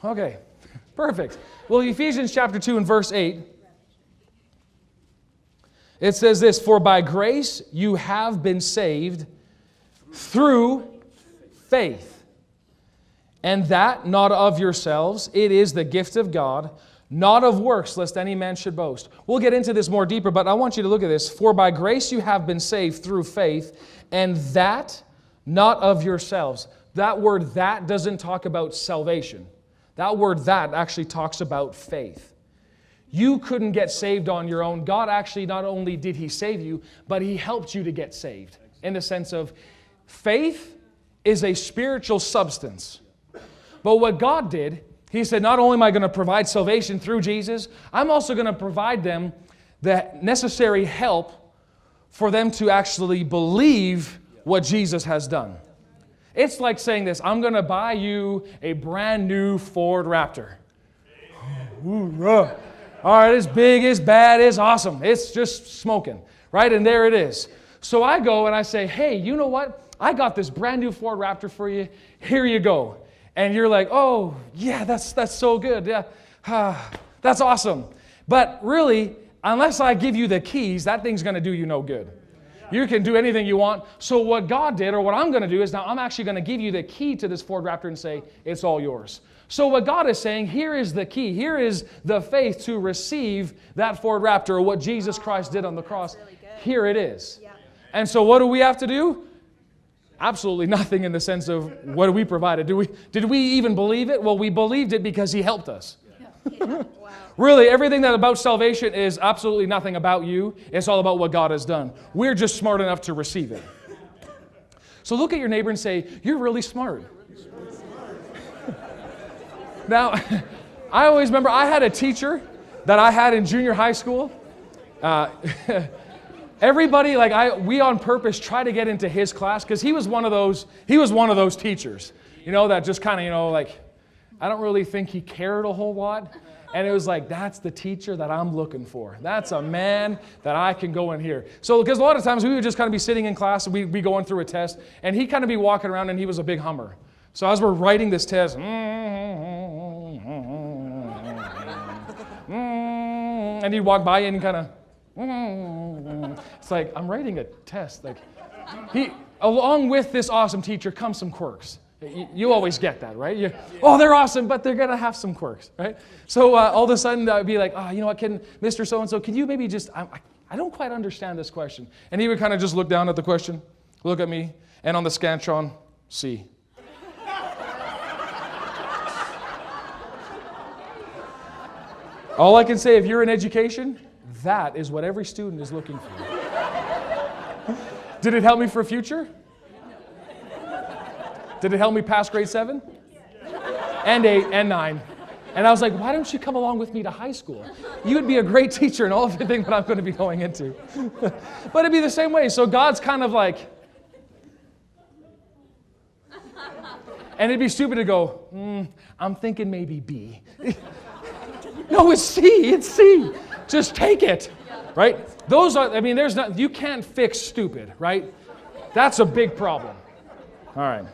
Okay, perfect. Well, Ephesians chapter 2 and verse 8, it says this, "For by grace you have been saved through faith, and that not of yourselves, it is the gift of God, not of works, lest any man should boast." We'll get into this more deeper, but I want you to look at this. "For by grace you have been saved through faith, and that not of yourselves." That word "that" doesn't talk about salvation. That word "that" actually talks about faith. You couldn't get saved on your own. God actually not only did He save you, but He helped you to get saved. In the sense of faith is a spiritual substance. But what God did, He said, not only am I going to provide salvation through Jesus, I'm also going to provide them the necessary help for them to actually believe what Jesus has done. It's like saying this, I'm going to buy you a brand new Ford Raptor. All right, it's big, it's bad, it's awesome. It's just smoking, right? And there it is. So I go and I say, hey, you know what? I got this brand new Ford Raptor for you. Here you go. And you're like, oh, yeah, that's so good. Yeah, that's awesome. But really, unless I give you the keys, that thing's going to do you no good. You can do anything you want. So what God did, or what I'm going to do, is now I'm actually going to give you the key to this Ford Raptor and say, it's all yours. So what God is saying, here is the key. Here is the faith to receive that Ford Raptor, or what Jesus Christ did on the cross. Really here it is. Yeah. And so what do we have to do? Absolutely nothing, in the sense of what do we provide? Did we even believe it? Well, we believed it because He helped us. Yeah. Wow. Really, everything that about salvation is absolutely nothing about you. It's all about what God has done. We're just smart enough to receive it. So look at your neighbor and say, you're really smart. Now, I always remember I had a teacher that I had in junior high school. Everybody, we on purpose try to get into his class because he was one of those teachers, that just kind of, I don't really think he cared a whole lot. And it was like, that's the teacher that I'm looking for. That's a man that I can go in here. So, because a lot of times we would just kind of be sitting in class and we'd be going through a test, and he'd kind of be walking around, and he was a big hummer. So as we're writing this test, and he'd walk by and kind of, it's like, I'm writing a test. Along with this awesome teacher comes some quirks. You always get that, right? Oh, they're awesome, but they're going to have some quirks, right? So all of a sudden, I'd be like, you know what, Mr. So-and-so, can you maybe just, I don't quite understand this question. And he would kind of just look down at the question, look at me, and on the Scantron, C. All I can say, if you're in education, that is what every student is looking for. Did it help me for future? Did it help me pass grade 7? And 8 and 9. And I was like, why don't you come along with me to high school? You would be a great teacher in all of everything that I'm going to be going into. But it'd be the same way. So God's kind of like, and it'd be stupid to go, I'm thinking maybe B. No, it's C. It's C. Just take it, right? You can't fix stupid, right? That's a big problem. All right.